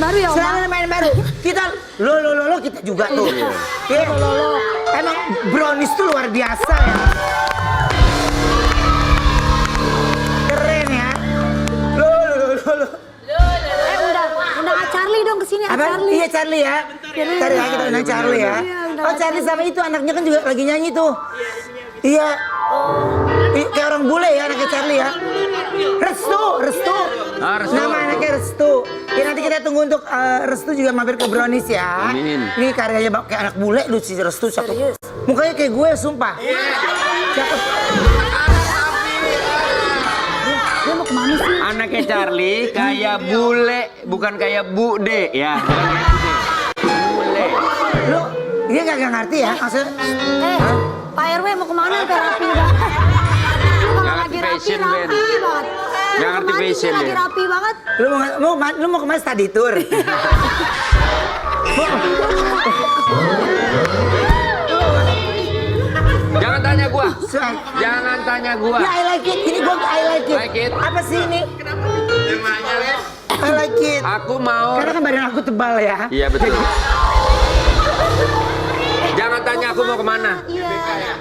baru ya, Oma? Selalu mainan baru. Kita lo kita juga tuh. Iya. Emang brownies tuh luar biasa ya. Keren ya. Lo. Undang Charlie dong kesini, Charlie. Iya Charlie ya. Ntar ya kita undang Charlie ya. Oh Charlie sama itu anaknya kan juga lagi nyanyi tuh. Iya. Kayak orang bule ya anaknya Charlie ya. Restu. Nama anaknya Restu. Ya nanti kita tunggu untuk Restu juga mampir ke Brownies ya. Amin. Ini karyanya kayak anak bule lu si Restu cakep. Mukanya kayak gue sumpah. Cakep. Dia mau kemana sih? Anaknya Charlie kayak bule, bukan kayak Bude ya. Bukan kayak Bude. Bule. Lu dia gak ngerti ya maksudnya. Pak RW mau kemana? Rapi banget. Kalau lagi rapi banget. Gak ngerti fashion lagi ya. rapi banget. Lu mau kemana study tour? Jangan tanya gua. Jangan tanya gua. Ya I like it. Ini gua I like it. Like it? Apa sih ini? I like it. Aku mau. Karena kan badan aku tebal ya. Iya betul. Jangan tanya aku mau kemana.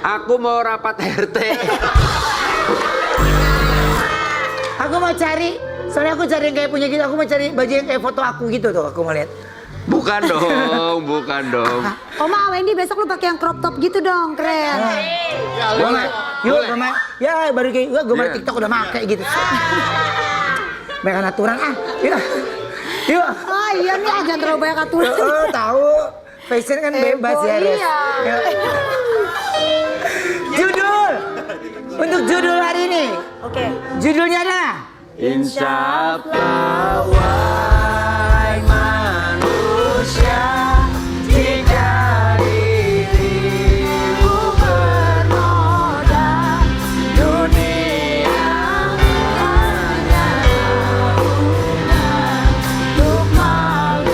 Aku mau rapat RT. Aku mau cari. Soalnya aku cari yang kayak punya gitu. Aku mau cari baju yang kayak foto aku gitu tuh. Aku mau lihat. Bukan dong, bukan dong. Oma, Wendy besok lu pakai yang crop top gitu dong, keren. Boleh. Yuk, Mama. Ya baru kayak gue baru TikTok udah make gitu. Banyak aturan Yuk. Oh iya nih, jangan terlalu banyak aturan. Oh, tahu. Fashion kan bebas ya, Res. Iya. Judul. Untuk judul hari ini. Oke. Judulnya adalah Insya Allah wahai manusia, jika dirimu bernoda, dunia hanya untuk malu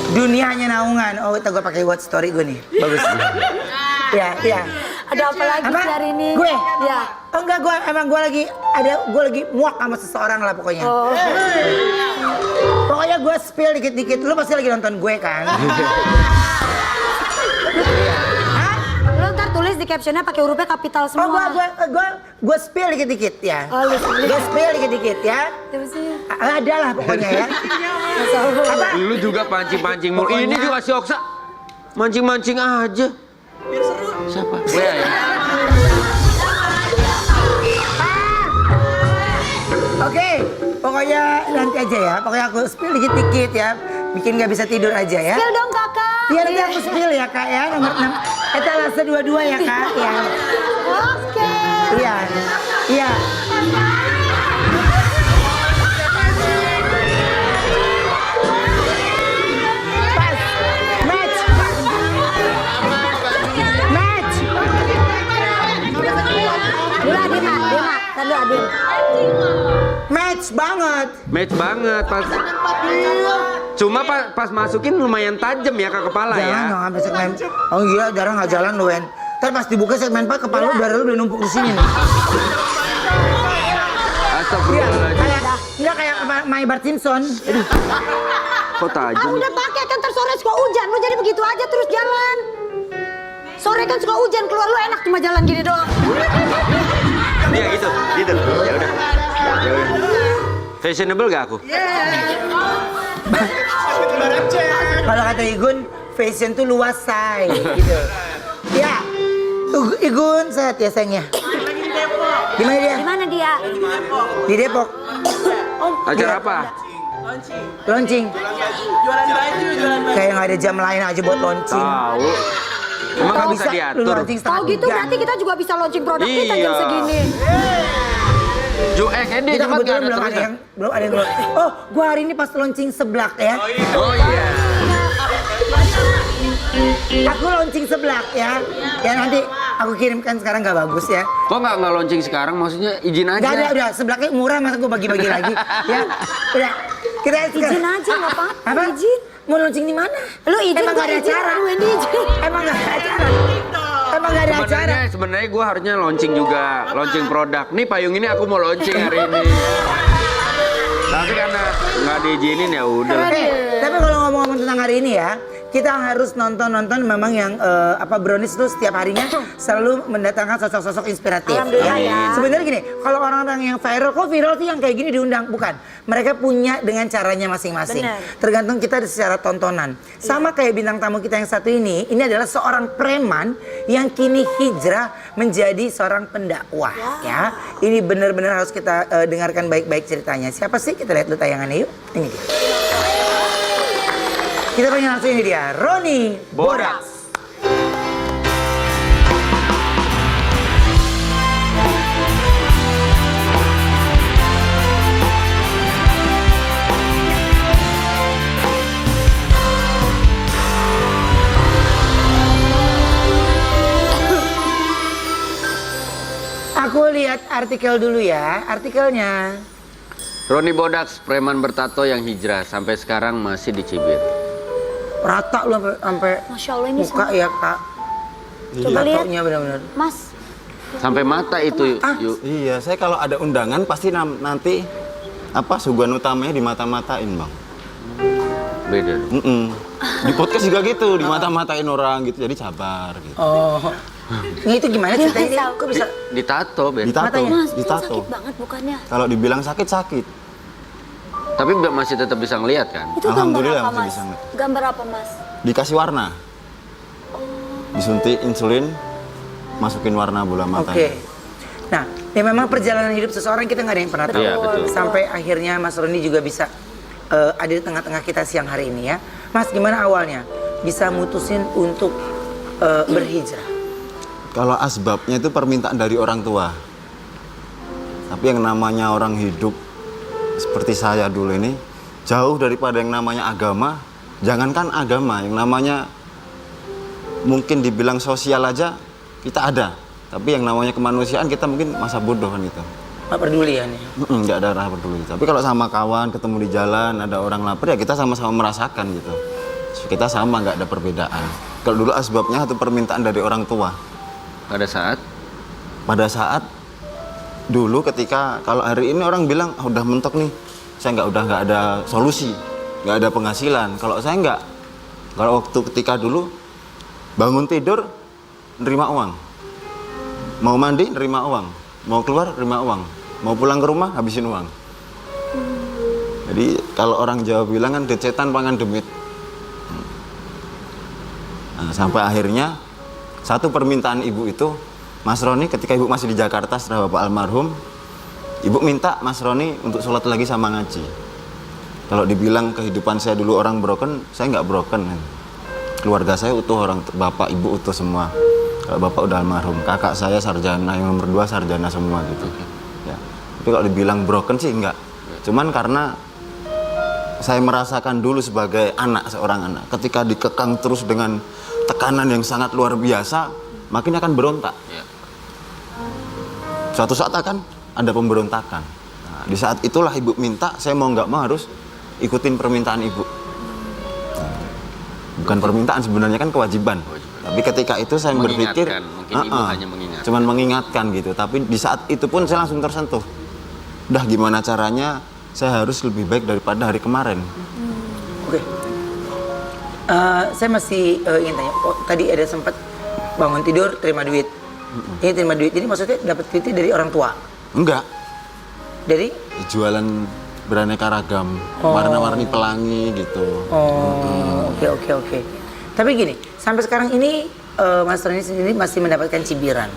Dunia Hanya Naungan. Oh, kita gue pakai buat story gue nih. Bagus. Iya. Ada apa lagi hari ini? Gue? Ya. Oh enggak, gue lagi muak sama seseorang lah pokoknya. Oh. Pokoknya gue spill dikit-dikit. Lu pasti lagi nonton gue kan? Lo ntar tulis di captionnya pakai hurufnya kapital Oh, semua. gue spill dikit-dikit ya. Oh, lu spill. Gue spill dikit-dikit ya. Siapa sih? Ada lah pokoknya ya. Apa? Lu juga pancing-pancing mulu. Ini juga si Oksa mancing-mancing aja. Biar seru. Siapa? Gue ya. Oke, pokoknya nanti aja ya. Pokoknya aku spill dikit-dikit ya. Bikin nggak bisa tidur aja ya. Spill dong kakak. Iya nanti aku spill ya kak ya. Nomor 6. Etalase 22 ya kak ya. Oke. Iya. Pas. Match. Dulu Adin, Tadi Adin. Match banget. Match banget pas. Cuma pas masukin lumayan tajam ya ke kepala Jangan ya. dong sampai segmen. Oh iya, darah nggak jalan lu Wen. Ntar pas dibuka segmen 4 kepala lu darah lu udah numpuk di sini nih. Astagfirullahaladzim. Kayak My Bart Simpson. Aduh. Kok tajam? Udah pakai kan ntar sore suka hujan. Lu jadi begitu aja terus jalan. Sore kan suka hujan, keluar lu enak cuma jalan gini doang. Iya gitu. Ya udah. Fashionable gak aku? Kalau kata Igun, fashion tuh luas say, gitu. Ya, Igun set ya sayangnya. Di mana dia? Di mana dia? Di Depok. Acara apa? Launching. Kayak nggak ada jam lain aja buat launching. Tahu. Emang Nggak gak bisa lu diatur? launching Tahu setengah gitu 3. berarti kita juga bisa launching produk kita jam Iya. segini. Dia Kita cepat gak kebetulan ada belum ada terus. yang Oh, gua hari ini pas launching seblak ya. Oh iya. Aku launching seblak ya. Ya nanti aku kirimkan sekarang nggak bagus ya. Kok nggak launching sekarang? Maksudnya izin aja. Gak ada, udah seblaknya murah masa gua bagi-bagi lagi. Ya, udah. Kita Izin aja nggak apa-apa. Apa? Izin. Mau launching di mana? Lu izin Emang gua gak ada izin, acara? lu Wendy izin. Emang gak ada acara? Emang nggak ada acara. Sebenarnya gue harusnya launching juga, launching produk. Nih payung ini aku mau launching hari ini. Tapi karena nggak diizinin ya udah. Tapi kalau ngomong-ngomong tentang hari ini ya, kita harus nonton memang yang Brownies tuh setiap harinya selalu mendatangkan sosok-sosok inspiratif. Alhamdulillah ya. Sebenarnya gini, kalau orang-orang yang viral, kok viral sih yang kayak gini diundang? Bukan. Mereka punya dengan caranya masing-masing. Tergantung kita secara tontonan. Sama kayak bintang tamu kita yang satu ini adalah seorang preman yang kini hijrah menjadi seorang pendakwah. Ya, ini benar-benar harus kita dengarkan baik-baik ceritanya. Siapa sih? Kita lihat dulu tayangannya yuk. Ini dia. Kita panggil langsung ini dia, Ronnie Bodax. Aku lihat artikel dulu ya, artikelnya. Ronnie Bodax, preman bertato yang hijrah sampai sekarang masih dicibir. Rata lu sampai Masya Allah ini muka ya kak. Coba lihat. Tatonya benar-benar. Mas, Sampai mata itu yuk. Iya, saya kalau ada undangan pasti nanti suguhan utamanya dimata-matain, Bang. Beda. Di podcast juga gitu, dimata-matain orang gitu, jadi sabar gitu. Oh. Ini itu gimana ceritanya? Kok bisa? Ditato, Ben. Ditato, Mas, itu ditato. sakit banget bukannya? Kalau dibilang sakit. Tapi masih tetap bisa ngelihat kan? Itu gambar Alhamdulillah apa, masih Mas? bisa ngeliat. Gambar apa, Mas? Dikasih warna. Disuntik insulin, masukin warna bola mata. Oke. Nah, ya memang perjalanan hidup seseorang kita nggak ada yang pernah tahu. Iya, betul. Sampai akhirnya Mas Ronnie juga bisa ada di tengah-tengah kita siang hari ini ya. Mas, gimana awalnya bisa mutusin untuk berhijrah? Kalau asbabnya itu permintaan dari orang tua. Tapi yang namanya orang hidup seperti saya dulu ini jauh daripada yang namanya agama. Jangankan agama, yang namanya mungkin dibilang sosial aja kita ada. Tapi yang namanya kemanusiaan kita mungkin masa bodoh kan gitu. Nggak peduli ya nih. Nggak ada rasa peduli. Tapi kalau sama kawan ketemu di jalan ada orang lapar ya kita sama-sama merasakan gitu. Kita sama, nggak ada perbedaan. Kalau dulu asbabnya itu permintaan dari orang tua. Pada saat dulu ketika kalau hari ini orang bilang udah mentok nih, saya nggak ada solusi, nggak ada penghasilan. Kalau saya nggak, kalau waktu ketika dulu bangun tidur nerima uang, mau mandi nerima uang, mau keluar nerima uang, mau pulang ke rumah habisin uang. Jadi kalau orang Jawa bilang kan decetan pangan demit. Nah, sampai akhirnya satu permintaan ibu itu, Mas Ronnie ketika ibu masih di Jakarta setelah bapak almarhum, ibu minta Mas Ronnie untuk sholat lagi sama ngaji. Kalau dibilang kehidupan saya dulu orang broken, saya nggak broken. Keluarga saya utuh, orang bapak ibu utuh semua. Kalau bapak udah almarhum, kakak saya sarjana, yang nomor 2 sarjana semua gitu. Ya. Tapi kalau dibilang broken sih enggak. Cuman karena saya merasakan dulu sebagai seorang anak, ketika dikekang terus dengan tekanan yang sangat luar biasa, makin akan berontak. Suatu saat akan ada pemberontakan. Nah, di saat itulah ibu minta, saya mau nggak mau harus ikutin permintaan ibu. Bukan permintaan, sebenarnya kan kewajiban. Tapi ketika itu saya berpikir, mungkin ibu hanya mengingatkan. cuman mengingatkan gitu. Tapi di saat itu pun saya langsung tersentuh. Udah gimana caranya saya harus lebih baik daripada hari kemarin. Oke. Saya masih ingin tanya, tadi ada sempat bangun tidur terima duit. Ini terima duit, jadi maksudnya dapat duitnya dari orang tua? Enggak. Dari? Jualan beraneka ragam, warna-warni pelangi gitu. Oke. Tapi gini, sampai sekarang ini Mas Ronnie sendiri masih mendapatkan cibiran,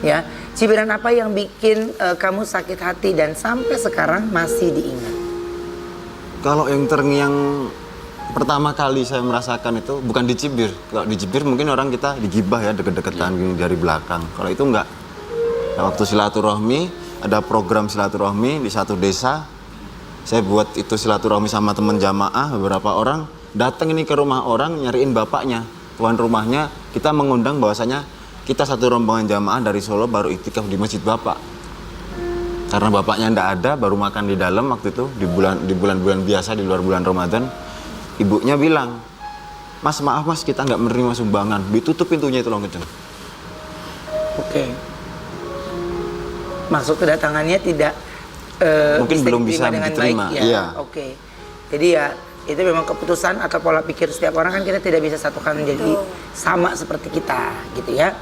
ya. Cibiran apa yang bikin kamu sakit hati dan sampai sekarang masih diingat? Kalau yang terngiang pertama kali saya merasakan itu bukan dicibir. Kalau dicibir mungkin orang kita digibah ya, deket-deketan gini dari belakang. Kalau itu enggak. Nah, waktu silaturahmi, ada program silaturahmi di satu desa. Saya buat itu silaturahmi sama teman jamaah, beberapa orang datang ini ke rumah orang nyariin bapaknya, tuan rumahnya. Kita mengundang bahwasanya kita satu rombongan jamaah dari Solo baru iktikaf di masjid bapak. Karena bapaknya ndak ada, baru makan di dalam waktu itu di bulan-bulan biasa, di luar bulan Ramadan. Ibunya bilang, Mas maaf mas, kita nggak menerima sumbangan. Ditutup pintunya itu loh kenceng. Oke. Maksud kedatangannya tidak Mungkin belum bisa dengan diterima, baik, ya. iya. Oke. Jadi ya itu memang keputusan atau pola pikir setiap orang, kan kita tidak bisa satukan menjadi sama seperti kita gitu ya.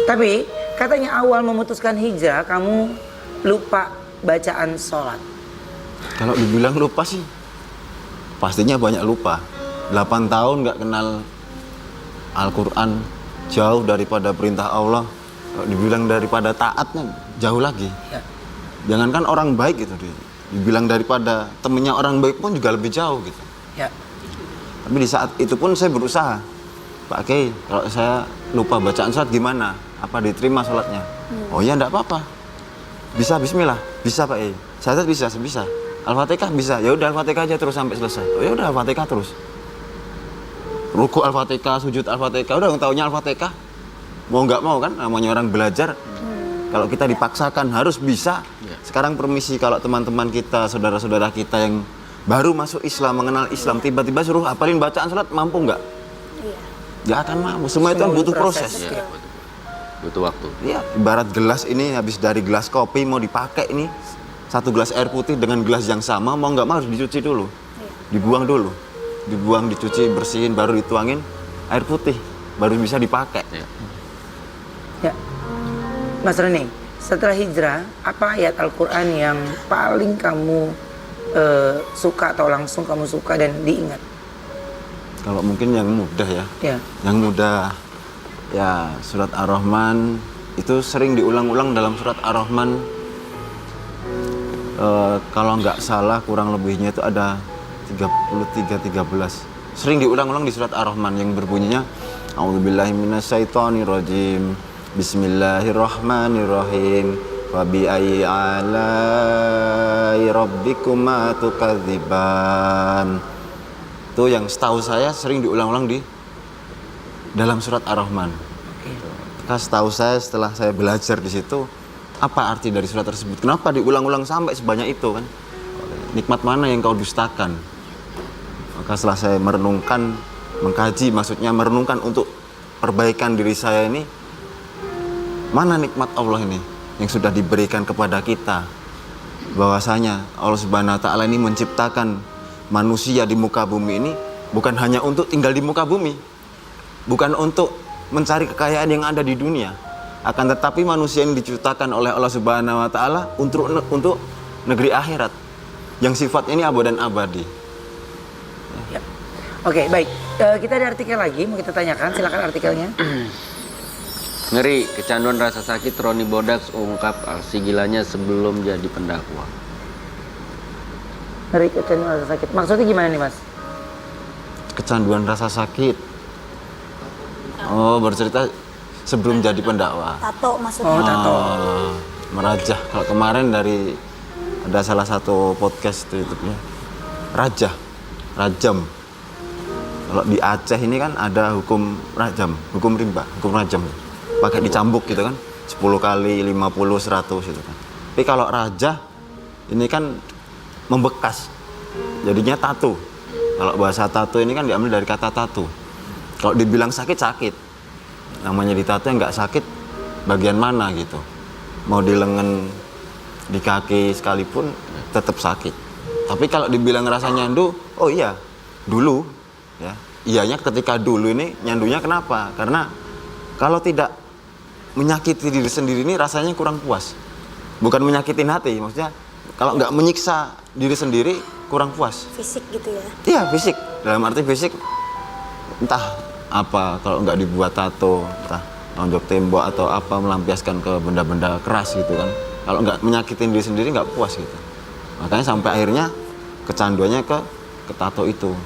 Tapi katanya awal memutuskan hijrah kamu lupa bacaan sholat. Kalau dibilang lupa sih, pastinya banyak lupa. 8 tahun nggak kenal Al-Quran, jauh daripada perintah Allah. Kalau dibilang daripada taatnya, jauh lagi. Ya. Jangankan orang baik gitu, dibilang daripada temennya orang baik pun juga lebih jauh gitu. Ya. Tapi di saat itu pun saya berusaha, Pak Kiai, kalau saya lupa bacaan sholat gimana? Apa diterima sholatnya? Oh iya, enggak apa-apa. Bisa, bismillah. Bisa Pak Kiai. Saya bisa. Al-Fatihah bisa. Ya udah Al-Fatihah aja terus sampai selesai. Oh ya udah Al-Fatihah terus. Ruku Al-Fatihah, sujud Al-Fatihah. Udah taunya Al-Fatihah. Mau nggak mau kan, namanya orang belajar. Kalau kita dipaksakan harus bisa. Sekarang permisi kalau teman-teman kita, saudara-saudara kita yang baru masuk Islam, mengenal Islam, tiba-tiba suruh hafalin bacaan sholat, mampu nggak? Nggak akan mampu. Semua itu kan butuh proses. Ya. Butuh waktu. Iya, ibarat gelas ini habis dari gelas kopi mau dipakai ini, satu gelas air putih dengan gelas yang sama, mau nggak mau harus dicuci dulu, dibuang dulu, dicuci, bersihin, baru dituangin air putih, baru bisa dipakai. Ya. Mas Roni, setelah hijrah, apa ayat Al-Quran yang paling kamu suka atau langsung kamu suka dan diingat? Kalau mungkin yang mudah ya, Ya. yang mudah ya surat Ar-Rahman, itu sering diulang-ulang dalam surat Ar-Rahman. Kalau nggak salah kurang lebihnya itu ada 33-13. Sering diulang-ulang di surat Ar-Rahman yang berbunyinya A'udzubillahi minasyaitonirrajim. Bismillahirrahmanirrahim. Wa bi ayyi alai rabbikuma tukadziban. Itu yang setahu saya sering diulang-ulang di dalam surat Ar-Rahman. Karena setahu saya setelah saya belajar di situ, apa arti dari surat tersebut? Kenapa diulang-ulang sampai sebanyak itu kan? Nikmat mana yang kau dustakan? Maka setelah saya merenungkan, mengkaji, maksudnya merenungkan untuk perbaikan diri saya ini, mana nikmat Allah ini yang sudah diberikan kepada kita? Bahwasanya Allah Subhanahu wa Ta'ala ini menciptakan manusia di muka bumi ini bukan hanya untuk tinggal di muka bumi, bukan untuk mencari kekayaan yang ada di dunia, akan tetapi manusia ini diciptakan oleh Allah Subhanahu wa Ta'ala untuk negeri akhirat yang sifatnya ini abadi dan abadi. Ya. Oke, baik. Kita ada artikel lagi, mau kita tanyakan, silakan artikelnya. Ngeri, kecanduan rasa sakit Roni Bodaks ungkap aksi gilanya sebelum jadi pendakwa. Ngeri, kecanduan rasa sakit. Maksudnya gimana nih, Mas? Kecanduan rasa sakit. Oh, bercerita sebelum jadi pendakwa. Tato maksudnya. Oh, tato. Merajah. Kalau kemarin ada salah satu podcast di YouTube-nya. Rajam. Kalau di Aceh ini kan ada hukum rajam, hukum rimba, hukum rajam. Pakai dicambuk gitu kan, 10 kali, 50, 100 gitu kan. Tapi kalau rajah ini kan membekas, jadinya tato. Kalau bahasa tato ini kan diambil dari kata tato. Kalau dibilang sakit, namanya ditato yang nggak sakit bagian mana gitu. Mau di lengan, di kaki sekalipun tetap sakit. Tapi kalau dibilang rasa nyandu, oh iya, dulu ya. Iyanya ketika dulu ini nyandunya kenapa? Karena kalau tidak menyakiti diri sendiri ini rasanya kurang puas. Bukan menyakitin hati, maksudnya kalau nggak menyiksa diri sendiri kurang puas. Fisik gitu ya. Iya, fisik. Dalam arti fisik entah apa, kalau nggak dibuat tato, entah nonjok tembok atau apa, melampiaskan ke benda-benda keras gitu kan. Kalau nggak menyakitin diri sendiri nggak puas gitu. Makanya sampai akhirnya kecanduannya ke tato itu.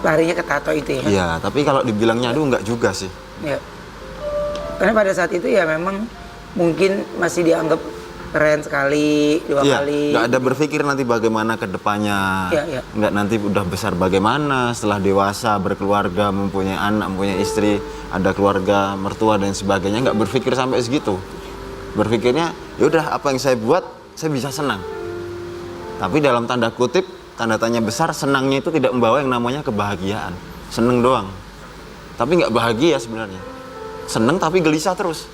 Larinya ke tato itu ya? Iya, tapi kalau dibilang nyadu nggak juga sih. Ya. Karena pada saat itu ya memang mungkin masih dianggap keren sekali, dua kali. Nggak ada berpikir nanti bagaimana ke depannya. Iya. Nggak nanti udah besar bagaimana, setelah dewasa, berkeluarga, mempunyai anak, mempunyai istri, ada keluarga, mertua dan sebagainya. Nggak berpikir sampai segitu. Berpikirnya, yaudah apa yang saya buat, saya bisa senang. Tapi dalam tanda kutip, tanda tanya besar, senangnya itu tidak membawa yang namanya kebahagiaan. Seneng doang. Tapi nggak bahagia sebenarnya. Seneng tapi gelisah terus.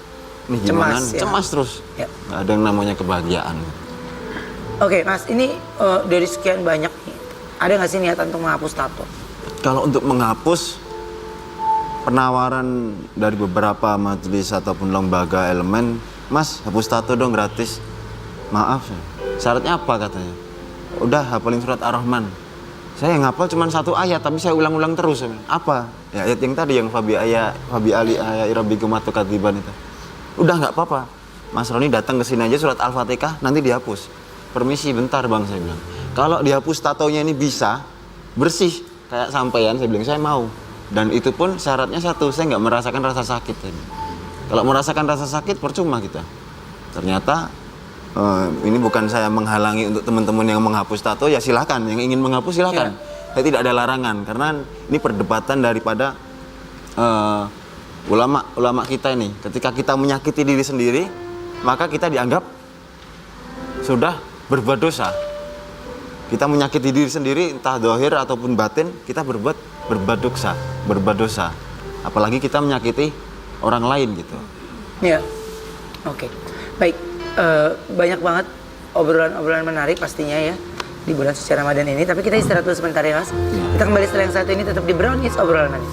nih gimana, Cemas, ya. cemas terus. Ya. Nggak ada yang namanya kebahagiaan. Oke, Mas, ini dari sekian banyak nih, ada nggak sih niatan untuk menghapus tato? Kalau untuk menghapus, penawaran dari beberapa majelis ataupun lembaga elemen, Mas hapus tato dong gratis. Maaf, syaratnya apa katanya? Udah hafalin surat Ar-Rahman. Saya ngapal cuma 1 ayat, tapi saya ulang-ulang terus. Apa? Ya ayat yang tadi yang Fabi Ali ayat Rabbikum Katiban itu. Udah nggak apa-apa. Mas Roni datang ke sini aja surat Al-Fatihah nanti dihapus. Permisi bentar Bang, saya bilang. Kalau dihapus tatonya ini bisa bersih kayak sampean, saya bilang saya mau. Dan itu pun syaratnya satu, saya nggak merasakan rasa sakit. Kalau merasakan rasa sakit percuma kita. Ternyata ini bukan saya menghalangi untuk teman-teman yang menghapus tato, ya silakan. Yang ingin menghapus silakan. Saya tidak ada larangan karena ini perdebatan daripada ulama kita ini. Ketika kita menyakiti diri sendiri, maka kita dianggap sudah berbuat dosa. Kita menyakiti diri sendiri, entah zahir ataupun batin, kita berbuat dosa. Apalagi kita menyakiti orang lain gitu. Ya, oke. Baik, banyak banget obrolan-obrolan menarik pastinya ya di bulan suci Ramadan ini. Tapi kita istirahat dulu sebentar ya Mas. Kita kembali setelah yang satu ini tetap di Brownies obrolan manis.